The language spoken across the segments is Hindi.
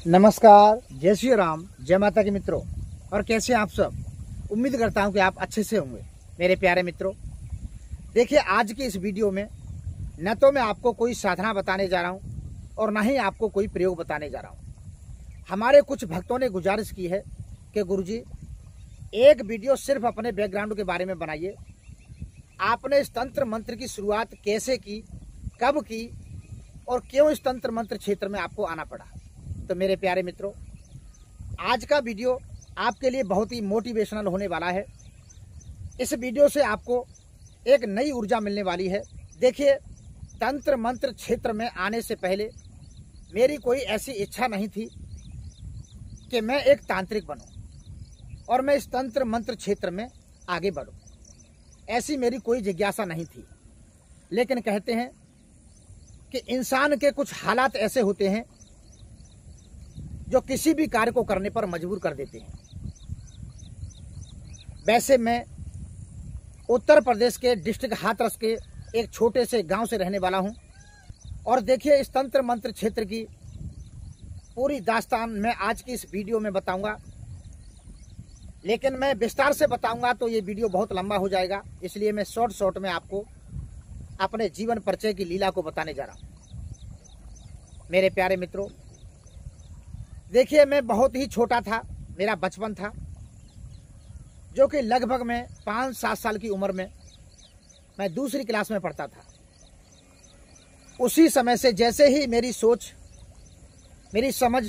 नमस्कार, जय श्री राम, जय माता के मित्रों। और कैसे आप सब? उम्मीद करता हूं कि आप अच्छे से होंगे मेरे प्यारे मित्रों। देखिए, आज की इस वीडियो में न तो मैं आपको कोई साधना बताने जा रहा हूं और न ही आपको कोई प्रयोग बताने जा रहा हूं। हमारे कुछ भक्तों ने गुजारिश की है कि गुरुजी, एक वीडियो सिर्फ अपने बैकग्राउंड के बारे में बनाइए। आपने इस तंत्र मंत्र की शुरुआत कैसे की, कब की और क्यों इस तंत्र मंत्र क्षेत्र में आपको आना पड़ा। तो मेरे प्यारे मित्रों, आज का वीडियो आपके लिए बहुत ही मोटिवेशनल होने वाला है। इस वीडियो से आपको एक नई ऊर्जा मिलने वाली है। देखिए, तंत्र मंत्र क्षेत्र में आने से पहले मेरी कोई ऐसी इच्छा नहीं थी कि मैं एक तांत्रिक बनूं और मैं इस तंत्र मंत्र क्षेत्र में आगे बढ़ूं। ऐसी मेरी कोई जिज्ञासा नहीं थी। लेकिन कहते हैं कि इंसान के कुछ हालात ऐसे होते हैं जो किसी भी कार्य को करने पर मजबूर कर देते हैं। वैसे मैं उत्तर प्रदेश के डिस्ट्रिक्ट हाथरस के एक छोटे से गांव से रहने वाला हूं। और देखिए, इस तंत्र मंत्र क्षेत्र की पूरी दास्तान मैं आज की इस वीडियो में बताऊंगा। लेकिन मैं विस्तार से बताऊंगा तो ये वीडियो बहुत लंबा हो जाएगा, इसलिए मैं शॉर्ट में आपको अपने जीवन परिचय की लीला को बताने जा रहा हूं। मेरे प्यारे मित्रों, देखिए, मैं बहुत ही छोटा था, मेरा बचपन था, जो कि लगभग मैं 5-7 साल की उम्र में मैं दूसरी क्लास में पढ़ता था। उसी समय से जैसे ही मेरी सोच, मेरी समझ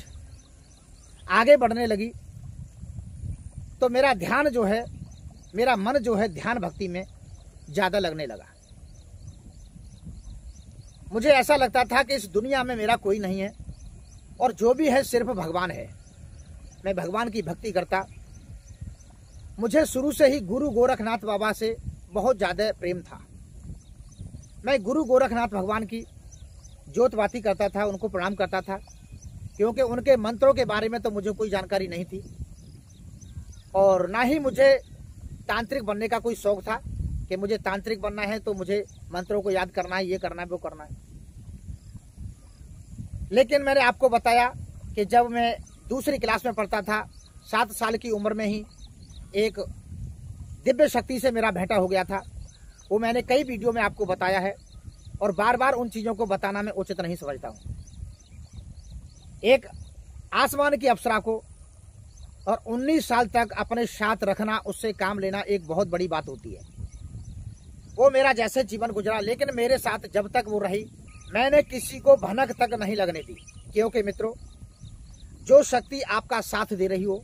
आगे बढ़ने लगी, तो मेरा ध्यान जो है, मेरा मन जो है ध्यान भक्ति में ज़्यादा लगने लगा। मुझे ऐसा लगता था कि इस दुनिया में मेरा कोई नहीं है और जो भी है सिर्फ भगवान है। मैं भगवान की भक्ति करता। मुझे शुरू से ही गुरु गोरखनाथ बाबा से बहुत ज़्यादा प्रेम था। मैं गुरु गोरखनाथ भगवान की जोतबाती करता था, उनको प्रणाम करता था, क्योंकि उनके मंत्रों के बारे में तो मुझे कोई जानकारी नहीं थी और ना ही मुझे तांत्रिक बनने का कोई शौक था कि मुझे तांत्रिक बनना है तो मुझे मंत्रों को याद करना है, ये करना है, वो करना है। लेकिन मैंने आपको बताया कि जब मैं दूसरी क्लास में पढ़ता था, 7 साल की उम्र में ही एक दिव्य शक्ति से मेरा भेंटा हो गया था। वो मैंने कई वीडियो में आपको बताया है और बार बार उन चीज़ों को बताना मैं उचित नहीं समझता हूँ। एक आसमान की अप्सरा को और 19 साल तक अपने साथ रखना, उससे काम लेना एक बहुत बड़ी बात होती है। वो मेरा जैसे जीवन गुजरा, लेकिन मेरे साथ जब तक वो रही, मैंने किसी को भनक तक नहीं लगने दी। क्योंकि मित्रों, जो शक्ति आपका साथ दे रही हो,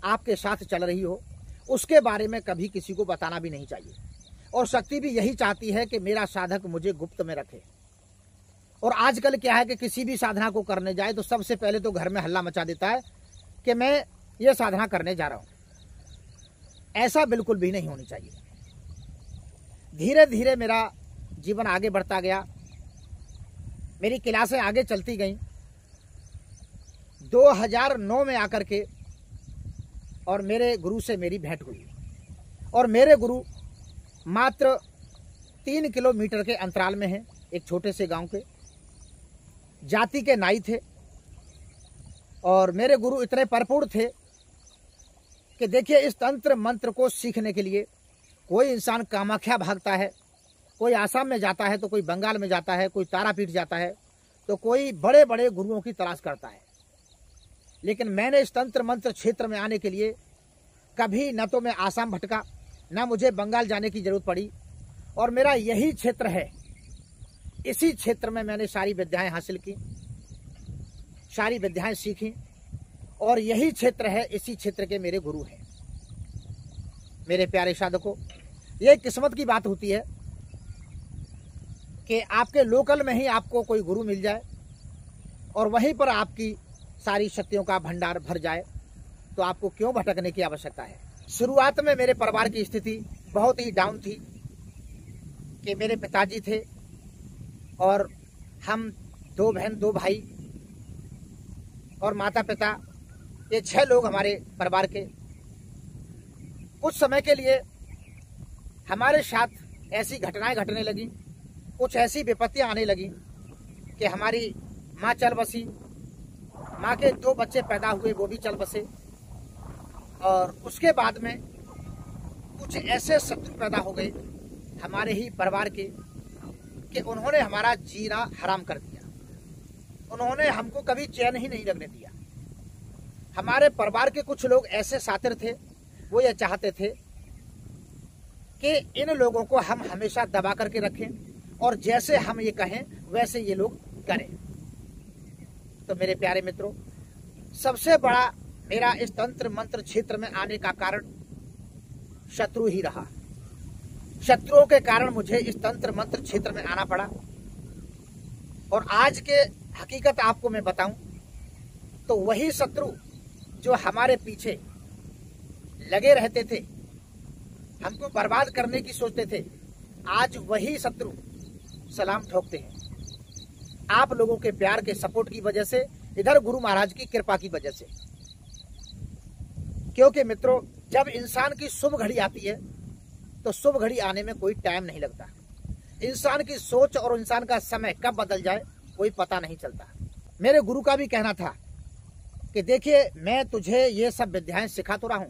आपके साथ चल रही हो, उसके बारे में कभी किसी को बताना भी नहीं चाहिए। और शक्ति भी यही चाहती है कि मेरा साधक मुझे गुप्त में रखे। और आजकल क्या है कि किसी भी साधना को करने जाए तो सबसे पहले तो घर में हल्ला मचा देता है कि मैं ये साधना करने जा रहा हूँ। ऐसा बिल्कुल भी नहीं होनी चाहिए। धीरे धीरे मेरा जीवन आगे बढ़ता गया, मेरी क्लासें आगे चलती गईं। 2009 में आकर के और मेरे गुरु से मेरी भेंट हुई। और मेरे गुरु मात्र 3 किलोमीटर के अंतराल में हैं, एक छोटे से गांव के जाति के नाई थे। और मेरे गुरु इतने भरपूर थे कि देखिए, इस तंत्र मंत्र को सीखने के लिए कोई इंसान कामाख्या भागता है, कोई आसाम में जाता है, तो कोई बंगाल में जाता है, कोई तारापीठ जाता है, तो कोई बड़े बड़े गुरुओं की तलाश करता है। लेकिन मैंने इस तंत्र मंत्र क्षेत्र में आने के लिए कभी न तो मैं आसाम भटका, न मुझे बंगाल जाने की जरूरत पड़ी। और मेरा यही क्षेत्र है, इसी क्षेत्र में मैंने सारी विद्याएं हासिल की, सारी विद्याएं सीखी। और यही क्षेत्र है, इसी क्षेत्र के मेरे गुरु हैं। मेरे प्यारे साधकों, ये किस्मत की बात होती है कि आपके लोकल में ही आपको कोई गुरु मिल जाए और वहीं पर आपकी सारी शक्तियों का भंडार भर जाए, तो आपको क्यों भटकने की आवश्यकता है। शुरुआत में मेरे परिवार की स्थिति बहुत ही डाउन थी कि मेरे पिताजी थे और हम 2 बहन 2 भाई और माता पिता, ये 6 लोग हमारे परिवार के। कुछ समय के लिए हमारे साथ ऐसी घटनाएं घटने लगी, कुछ ऐसी विपत्तियां आने लगी कि हमारी माँ चल बसी, माँ के 2 बच्चे पैदा हुए, वो भी चल बसे। और उसके बाद में कुछ ऐसे शत्रु पैदा हो गए हमारे ही परिवार के कि उन्होंने हमारा जीना हराम कर दिया। उन्होंने हमको कभी चैन ही नहीं लगने दिया। हमारे परिवार के कुछ लोग ऐसे शातिर थे, वो ये चाहते थे कि इन लोगों को हम हमेशा दबा करके रखें और जैसे हम ये कहें वैसे ये लोग करें। तो मेरे प्यारे मित्रों, सबसे बड़ा मेरा इस तंत्र मंत्र क्षेत्र में आने का कारण शत्रु ही रहा। शत्रुओं के कारण मुझे इस तंत्र मंत्र क्षेत्र में आना पड़ा। और आज के हकीकत आपको मैं बताऊं तो वही शत्रु जो हमारे पीछे लगे रहते थे, हमको बर्बाद करने की सोचते थे, आज वही शत्रु सलाम ठोकते हैं। आप लोगों के प्यार के सपोर्ट की वजह से, इधर गुरु महाराज की कृपा की वजह से। क्योंकि मित्रों, जब इंसान की शुभ घड़ी आती है तो शुभ घड़ी आने में कोई टाइम नहीं लगता। इंसान की सोच और इंसान का समय कब बदल जाए कोई पता नहीं चलता। मेरे गुरु का भी कहना था कि देखिए, मैं तुझे ये सब विद्याएं सिखा तो रहा हूं,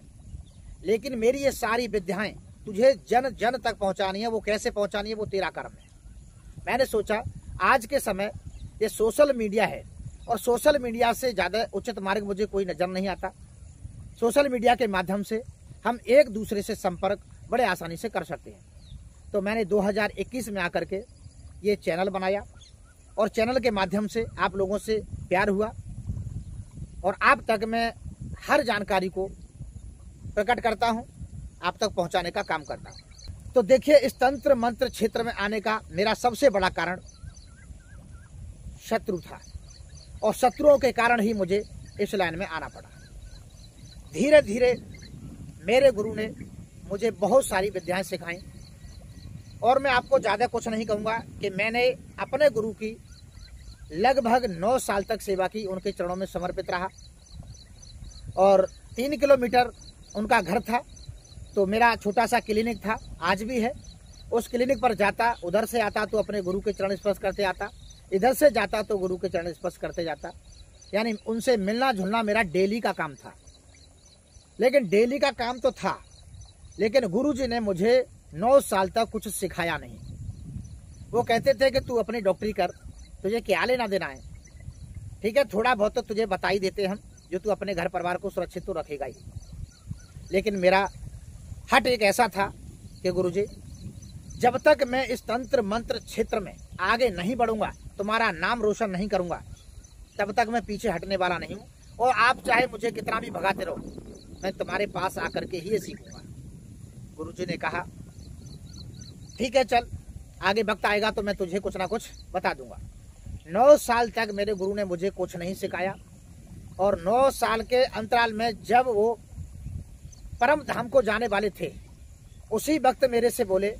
लेकिन मेरी ये सारी विद्याएं तुझे जन जन तक पहुंचानी है। वो कैसे पहुंचानी है, वो तेरा कर्म है। मैंने सोचा आज के समय ये सोशल मीडिया है और सोशल मीडिया से ज्यादा उचित मार्ग मुझे कोई नजर नहीं आता। सोशल मीडिया के माध्यम से हम एक दूसरे से संपर्क बड़े आसानी से कर सकते हैं। तो मैंने 2021 में आकर के ये चैनल बनाया और चैनल के माध्यम से आप लोगों से प्यार हुआ और आप तक मैं हर जानकारी को प्रकट करता हूं, आप तक पहुंचाने का काम करता हूं। तो देखिए, इस तंत्र मंत्र क्षेत्र में आने का मेरा सबसे बड़ा कारण शत्रु था और शत्रुओं के कारण ही मुझे इस लाइन में आना पड़ा। धीरे धीरे मेरे गुरु ने मुझे बहुत सारी विद्याएं सिखाई और मैं आपको ज़्यादा कुछ नहीं कहूँगा कि मैंने अपने गुरु की लगभग 9 साल तक सेवा की, उनके चरणों में समर्पित रहा। और 3 किलोमीटर उनका घर था, तो मेरा छोटा सा क्लिनिक था, आज भी है। उस क्लिनिक पर जाता, उधर से आता तो अपने गुरु के चरण स्पर्श करते आता, इधर से जाता तो गुरु के चरण स्पर्श करते जाता। यानी उनसे मिलना जुलना मेरा डेली का काम था। लेकिन डेली का काम तो था, लेकिन गुरुजी ने मुझे 9 साल तक कुछ सिखाया नहीं। वो कहते थे कि तू अपनी डॉक्टरी कर, तुझे क्या लेना देना है, ठीक है, थोड़ा बहुत तो तुझे बता ही देते हम, जो तू अपने घर परिवार को सुरक्षित तो रखेगा ही। लेकिन मेरा हट एक ऐसा था कि गुरुजी, जब तक मैं इस तंत्र मंत्र क्षेत्र में आगे नहीं बढ़ूंगा, तुम्हारा नाम रोशन नहीं करूंगा, तब तक मैं पीछे हटने वाला नहीं हूं। और आप चाहे मुझे कितना भी भगाते रहो, मैं तुम्हारे पास आकर के ही ये सीखूंगा। गुरुजी ने कहा ठीक है, चल, आगे वक्त आएगा तो मैं तुझे कुछ ना कुछ बता दूंगा। 9 साल तक मेरे गुरु ने मुझे कुछ नहीं सिखाया और 9 साल के अंतराल में जब वो परम धाम को जाने वाले थे, उसी वक्त मेरे से बोले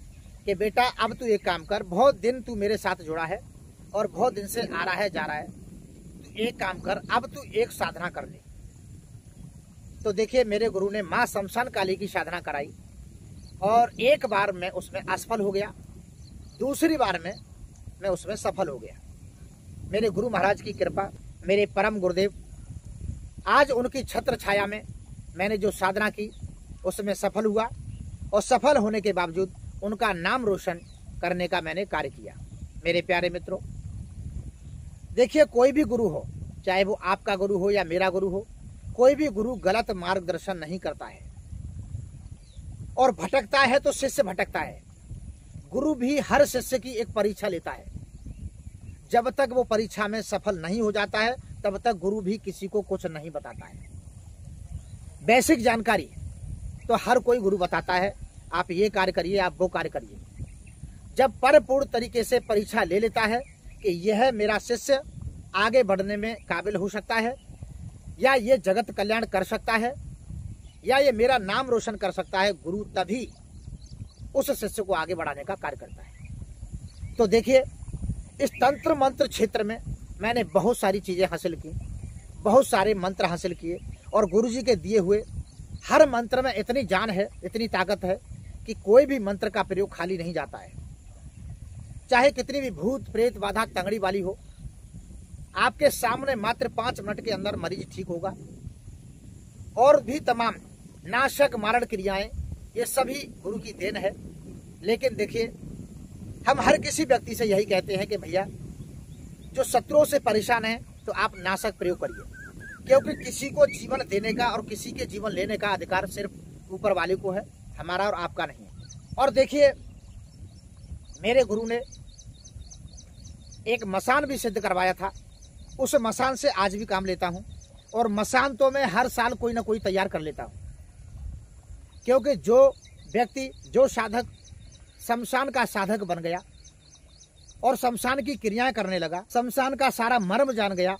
कि बेटा, अब तू एक काम कर, बहुत दिन तू मेरे साथ जुड़ा है और बहुत दिन से आ रहा है जा रहा है, तू एक काम कर, अब तू एक साधना कर ले। तो देखिए, मेरे गुरु ने माँ शमशान काली की साधना कराई और एक बार मैं उसमें असफल हो गया, दूसरी बार में मैं उसमें सफल हो गया। मेरे गुरु महाराज की कृपा, मेरे परम गुरुदेव, आज उनकी छत्र छाया में मैंने जो साधना की उसमें सफल हुआ और सफल होने के बावजूद उनका नाम रोशन करने का मैंने कार्य किया। मेरे प्यारे मित्रों, देखिए, कोई भी गुरु हो, चाहे वो आपका गुरु हो या मेरा गुरु हो, कोई भी गुरु गलत मार्गदर्शन नहीं करता है और भटकता है तो शिष्य भटकता है। गुरु भी हर शिष्य की एक परीक्षा लेता है। जब तक वो परीक्षा में सफल नहीं हो जाता है, तब तक गुरु भी किसी को कुछ नहीं बताता है। बेसिक जानकारी तो हर कोई गुरु बताता है, आप ये कार्य करिए, आप वो कार्य करिए। जब परिपूर्ण तरीके से परीक्षा ले लेता है कि यह मेरा शिष्य आगे बढ़ने में काबिल हो सकता है, या ये जगत कल्याण कर सकता है, या ये मेरा नाम रोशन कर सकता है, गुरु तभी उस शिष्य को आगे बढ़ाने का कार्य करता है। तो देखिए, इस तंत्र मंत्र क्षेत्र में मैंने बहुत सारी चीजें हासिल की, बहुत सारे मंत्र हासिल किए और गुरुजी के दिए हुए हर मंत्र में इतनी जान है, इतनी ताकत है कि कोई भी मंत्र का प्रयोग खाली नहीं जाता है। चाहे कितनी भी भूत प्रेत बाधा तंगड़ी वाली हो, आपके सामने मात्र 5 मिनट के अंदर मरीज ठीक होगा। और भी तमाम नाशक मारण क्रियाएं, ये सभी गुरु की देन है। लेकिन देखिए, हम हर किसी व्यक्ति से यही कहते हैं कि भैया जो शत्रुओं से परेशान है तो आप नाशक प्रयोग करिए, क्योंकि किसी को जीवन देने का और किसी के जीवन लेने का अधिकार सिर्फ ऊपर वाले को है, हमारा और आपका नहीं है। और देखिए, मेरे गुरु ने एक मसान भी सिद्ध करवाया था, उस मसान से आज भी काम लेता हूं। और मसान तो मैं हर साल कोई ना कोई तैयार कर लेता हूं, क्योंकि जो व्यक्ति, जो साधक शमशान का साधक बन गया और शमशान की क्रियाएं करने लगा, शमशान का सारा मर्म जान गया,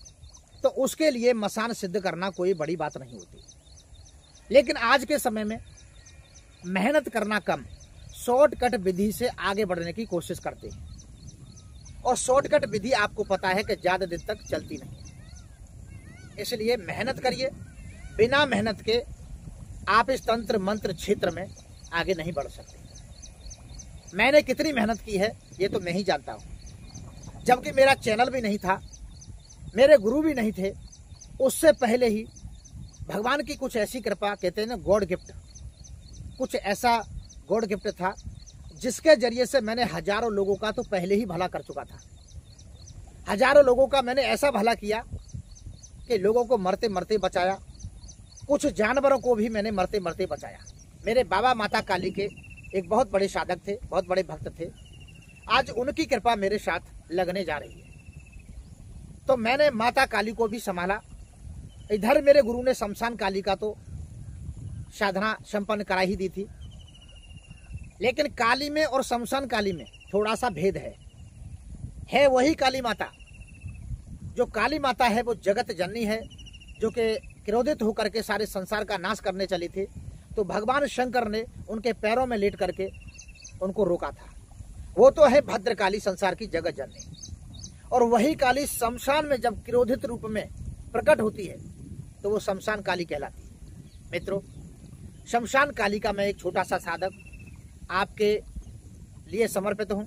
तो उसके लिए मसान सिद्ध करना कोई बड़ी बात नहीं होती। लेकिन आज के समय में मेहनत करना कम, शॉर्टकट विधि से आगे बढ़ने की कोशिश करते हैं। और शॉर्टकट विधि आपको पता है कि ज्यादा दिन तक चलती नहीं, इसलिए मेहनत करिए। बिना मेहनत के आप इस तंत्र मंत्र क्षेत्र में आगे नहीं बढ़ सकते। मैंने कितनी मेहनत की है ये तो मैं ही जानता हूं। जबकि मेरा चैनल भी नहीं था, मेरे गुरु भी नहीं थे, उससे पहले ही भगवान की कुछ ऐसी कृपा, कहते हैं ना गॉड गिफ्ट, कुछ ऐसा गॉड गिफ्ट था जिसके जरिए से मैंने हजारों लोगों का तो पहले ही भला कर चुका था। हजारों लोगों का मैंने ऐसा भला किया कि लोगों को मरते मरते बचाया, कुछ जानवरों को भी मैंने मरते मरते बचाया। मेरे बाबा माता काली के एक बहुत बड़े साधक थे, बहुत बड़े भक्त थे, आज उनकी कृपा मेरे साथ लगने जा रही है। तो मैंने माता काली को भी संभाला, इधर मेरे गुरु ने शमशान काली का तो साधना संपन्न करा ही दी थी। लेकिन काली में और शमशान काली में थोड़ा सा भेद है वही काली माता। जो काली माता है वो जगत जननी है, जो कि क्रोधित होकर के सारे संसार का नाश करने चली थी। तो भगवान शंकर ने उनके पैरों में लेट करके उनको रोका था। वो तो है भद्रकाली, संसार की जगत जननी। और वही काली शमशान में जब क्रोधित रूप में प्रकट होती है तो वो शमशान काली कहलाती है। मित्रों, शमशान काली का मैं एक छोटा सा साधक आपके लिए समर्पित हूं।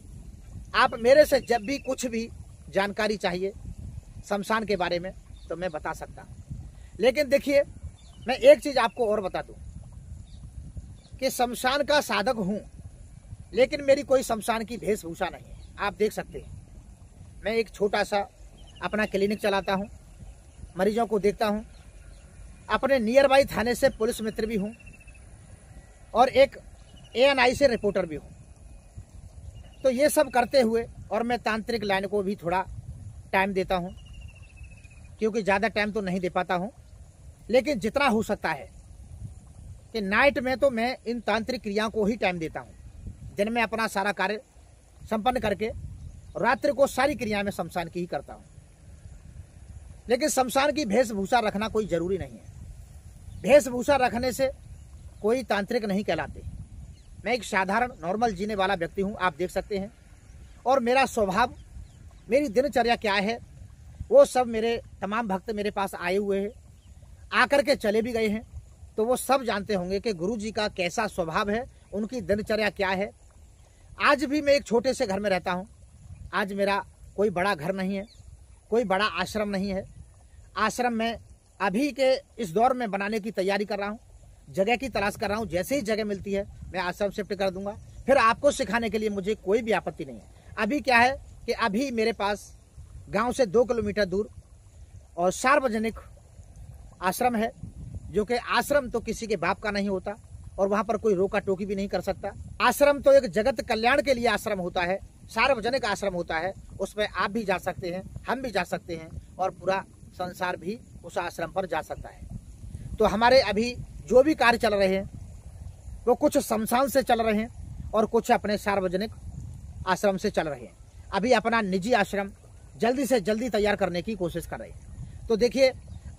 आप मेरे से जब भी कुछ भी जानकारी चाहिए शमशान के बारे में तो मैं बता सकता हूं। लेकिन देखिए, मैं एक चीज आपको और बता दूं कि शमशान का साधक हूं, लेकिन मेरी कोई शमशान की वेशभूषा नहीं है। आप देख सकते हैं, मैं एक छोटा सा अपना क्लिनिक चलाता हूं, मरीजों को देखता हूं, अपने नियर बाई थाने से पुलिस मित्र भी हूं और एक ANI से रिपोर्टर भी हूं। तो ये सब करते हुए और मैं तांत्रिक लाइन को भी थोड़ा टाइम देता हूं, क्योंकि ज़्यादा टाइम तो नहीं दे पाता हूं, लेकिन जितना हो सकता है कि नाइट में तो मैं इन तांत्रिक क्रियाओं को ही टाइम देता हूं। दिन में अपना सारा कार्य संपन्न करके रात्रि को सारी क्रियाएं मैं शमशान की ही करता हूं। लेकिन शमशान की वेशभूषा रखना कोई जरूरी नहीं है। वेशभूषा रखने से कोई तांत्रिक नहीं कहलाते। मैं एक साधारण नॉर्मल जीने वाला व्यक्ति हूं, आप देख सकते हैं। और मेरा स्वभाव, मेरी दिनचर्या क्या है, वो सब मेरे तमाम भक्त मेरे पास आए हुए हैं, आकर के चले भी गए हैं। तो वो सब जानते होंगे कि गुरु जी का कैसा स्वभाव है, उनकी दिनचर्या क्या है। आज भी मैं एक छोटे से घर में रहता हूँ। आज मेरा कोई बड़ा घर नहीं है, कोई बड़ा आश्रम नहीं है। आश्रम में अभी के इस दौर में बनाने की तैयारी कर रहा हूँ, जगह की तलाश कर रहा हूँ। जैसे ही जगह मिलती है मैं आश्रम शिफ्ट कर दूंगा। फिर आपको सिखाने के लिए मुझे कोई भी आपत्ति नहीं है। अभी क्या है कि अभी मेरे पास गांव से 2 किलोमीटर दूर और सार्वजनिक आश्रम है, जो कि आश्रम तो किसी के बाप का नहीं होता और वहां पर कोई रोका टोकी भी नहीं कर सकता। आश्रम तो एक जगत कल्याण के लिए आश्रम होता है, सार्वजनिक आश्रम होता है। उसमें आप भी जा सकते हैं, हम भी जा सकते हैं और पूरा संसार भी उस आश्रम पर जा सकता है। तो हमारे अभी जो भी कार्य चल रहे हैं वो कुछ शमशान से चल रहे हैं और कुछ अपने सार्वजनिक आश्रम से चल रहे हैं। अभी अपना निजी आश्रम जल्दी से जल्दी तैयार करने की कोशिश कर रहे हैं। तो देखिए,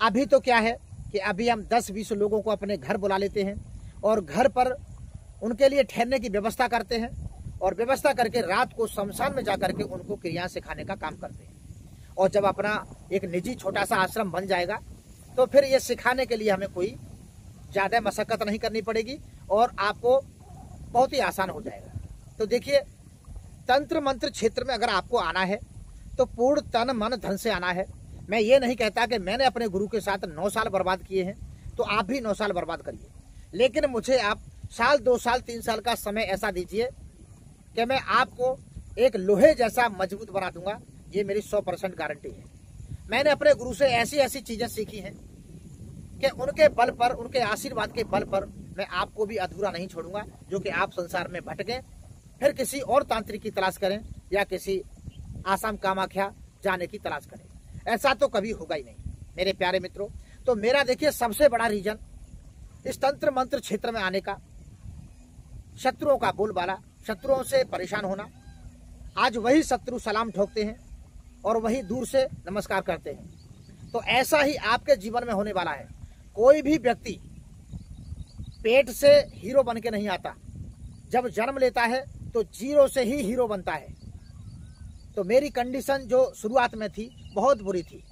अभी तो क्या है कि अभी हम 10-20 लोगों को अपने घर बुला लेते हैं और घर पर उनके लिए ठहरने की व्यवस्था करते हैं और व्यवस्था करके रात को शमशान में जाकर के उनको क्रिया सिखाने का काम करते हैं। और जब अपना एक निजी छोटा सा आश्रम बन जाएगा तो फिर ये सिखाने के लिए हमें कोई ज़्यादा मशक्कत नहीं करनी पड़ेगी और आपको बहुत ही आसान हो जाएगा। तो देखिए, तंत्र मंत्र क्षेत्र में अगर आपको आना है तो पूर्ण तन मन धन से आना है। मैं ये नहीं कहता कि मैंने अपने गुरु के साथ 9 साल बर्बाद किए हैं तो आप भी 9 साल बर्बाद करिए, लेकिन मुझे आप साल, 2 साल, 3 साल का समय ऐसा दीजिए कि मैं आपको एक लोहे जैसा मजबूत बना दूंगा। ये मेरी 100% गारंटी है। मैंने अपने गुरु से ऐसी ऐसी चीजें सीखी हैं कि उनके बल पर, उनके आशीर्वाद के बल पर मैं आपको भी अधूरा नहीं छोड़ूंगा, जो कि आप संसार में भटके फिर किसी और तांत्रिक की तलाश करें या किसी आसाम कामाख्या जाने की तलाश करें। ऐसा तो कभी होगा ही नहीं मेरे प्यारे मित्रों। तो मेरा देखिए सबसे बड़ा रीजन इस तंत्र मंत्र क्षेत्र में आने का, शत्रुओं का बोलबाला, शत्रुओं से परेशान होना। आज वही शत्रु सलाम ठोकते हैं और वही दूर से नमस्कार करते हैं। तो ऐसा ही आपके जीवन में होने वाला है। कोई भी व्यक्ति पेट से हीरो बन के नहीं आता, जब जन्म लेता है तो जीरो से ही हीरो बनता है। तो मेरी कंडीशन जो शुरुआत में थी बहुत बुरी थी,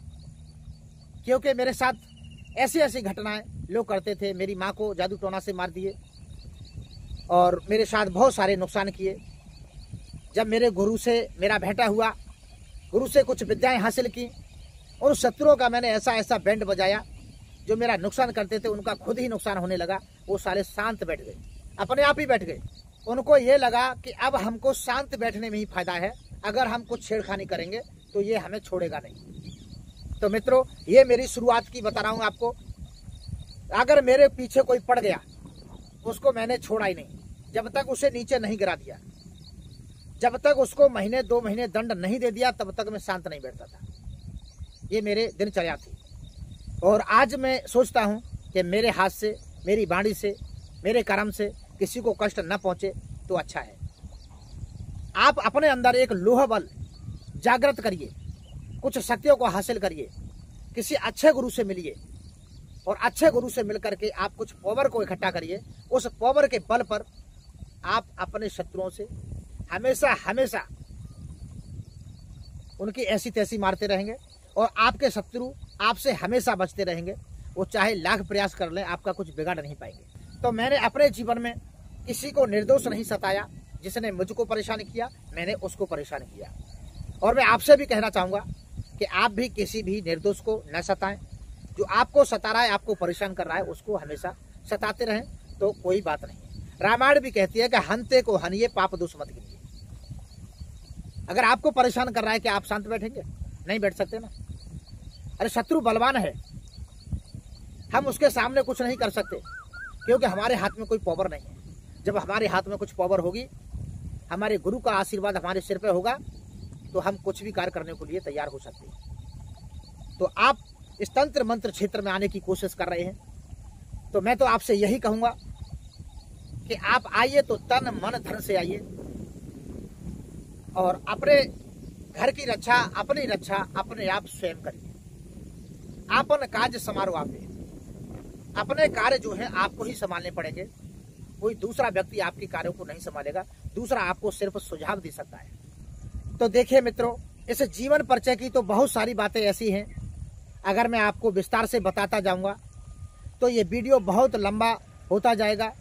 क्योंकि मेरे साथ ऐसी ऐसी घटनाएं लोग करते थे। मेरी माँ को जादू टोना से मार दिए और मेरे साथ बहुत सारे नुकसान किए। जब मेरे गुरु से मेरा भेंटा हुआ, गुरु से कुछ विद्याएं हासिल की, और शत्रुओं का मैंने ऐसा ऐसा बैंड बजाया, जो मेरा नुकसान करते थे उनका खुद ही नुकसान होने लगा। वो साले शांत बैठ गए, अपने आप ही बैठ गए। उनको ये लगा कि अब हमको शांत बैठने में ही फायदा है, अगर हम कुछ छेड़खानी करेंगे तो ये हमें छोड़ेगा नहीं। तो मित्रों, ये मेरी शुरुआत की बता रहा हूँ आपको। अगर मेरे पीछे कोई पड़ गया, उसको मैंने छोड़ा ही नहीं, जब तक उसे नीचे नहीं गिरा दिया, जब तक उसको महीने 2 महीने दंड नहीं दे दिया, तब तक मैं शांत नहीं बैठता था। ये मेरे दिनचर्या थी। और आज मैं सोचता हूँ कि मेरे हाथ से, मेरी वाणी से, मेरे कर्म से किसी को कष्ट न पहुंचे तो अच्छा है। आप अपने अंदर एक लोह बल जागृत करिए, कुछ शक्तियों को हासिल करिए, किसी अच्छे गुरु से मिलिए और अच्छे गुरु से मिलकर के आप कुछ पावर को इकट्ठा करिए। उस पावर के बल पर आप अपने शत्रुओं से हमेशा हमेशा उनकी ऐसी तैसी मारते रहेंगे और आपके शत्रु आपसे हमेशा बचते रहेंगे। वो चाहे लाख प्रयास कर लें, आपका कुछ बिगाड़ नहीं पाएंगे। तो मैंने अपने जीवन में किसी को निर्दोष नहीं सताया। जिसने मुझको परेशान किया, मैंने उसको परेशान किया। और मैं आपसे भी कहना चाहूँगा कि आप भी किसी भी निर्दोष को न सताएं। जो आपको सता रहा है, आपको परेशान कर रहा है, उसको हमेशा सताते रहें तो कोई बात नहीं। रामायण भी कहती है कि हंते को हनिए, पाप दोष मत गिनिए। अगर आपको परेशान कर रहा है कि आप शांत बैठेंगे? नहीं बैठ सकते ना। अरे शत्रु बलवान है, हम उसके सामने कुछ नहीं कर सकते, क्योंकि हमारे हाथ में कोई पावर नहीं है। जब हमारे हाथ में कुछ पावर होगी, हमारे गुरु का आशीर्वाद हमारे सिर पे होगा, तो हम कुछ भी कार्य करने के लिए तैयार हो सकते हैं। तो आप इस तंत्र मंत्र क्षेत्र में आने की कोशिश कर रहे हैं, तो मैं तो आपसे यही कहूंगा कि आप आइए तो तन मन धन से आइए और अपने घर की रक्षा, अपनी रक्षा अपने आप स्वयं करिए। आपन कार्य समारो आपे, अपने कार्य जो है आपको ही संभालने पड़ेंगे। कोई दूसरा व्यक्ति आपके कार्यों को नहीं संभालेगा, दूसरा आपको सिर्फ सुझाव दे सकता है। तो देखिए मित्रों, इस जीवन परिचय की तो बहुत सारी बातें ऐसी हैं, अगर मैं आपको विस्तार से बताता जाऊंगा तो ये वीडियो बहुत लंबा होता जाएगा।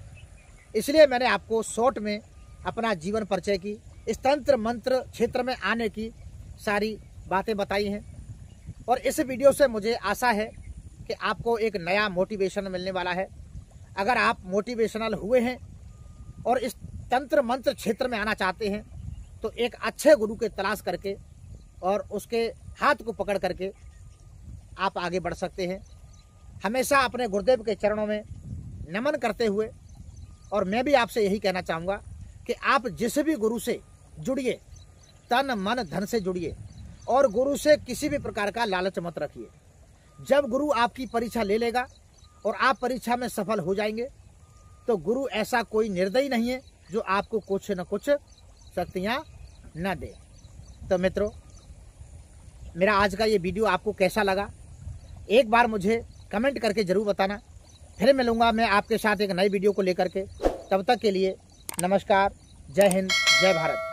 इसलिए मैंने आपको शॉर्ट में अपना जीवन परिचय की, इस तंत्र मंत्र क्षेत्र में आने की सारी बातें बताई हैं। और इस वीडियो से मुझे आशा है कि आपको एक नया मोटिवेशन मिलने वाला है। अगर आप मोटिवेशनल हुए हैं और इस तंत्र मंत्र क्षेत्र में आना चाहते हैं, तो एक अच्छे गुरु के तलाश करके और उसके हाथ को पकड़ करके आप आगे बढ़ सकते हैं। हमेशा अपने गुरुदेव के चरणों में नमन करते हुए, और मैं भी आपसे यही कहना चाहूँगा कि आप जिस भी गुरु से जुड़िए, तन मन धन से जुड़िए और गुरु से किसी भी प्रकार का लालच मत रखिए। जब गुरु आपकी परीक्षा ले लेगा और आप परीक्षा में सफल हो जाएंगे, तो गुरु ऐसा कोई निर्दयी नहीं है जो आपको कुछ न कुछ शक्तियाँ न दे। तो मित्रों, मेरा आज का ये वीडियो आपको कैसा लगा, एक बार मुझे कमेंट करके जरूर बताना। फिर मिलूंगा मैं आपके साथ एक नई वीडियो को लेकर के। तब तक के लिए नमस्कार, जय हिंद, जय भारत।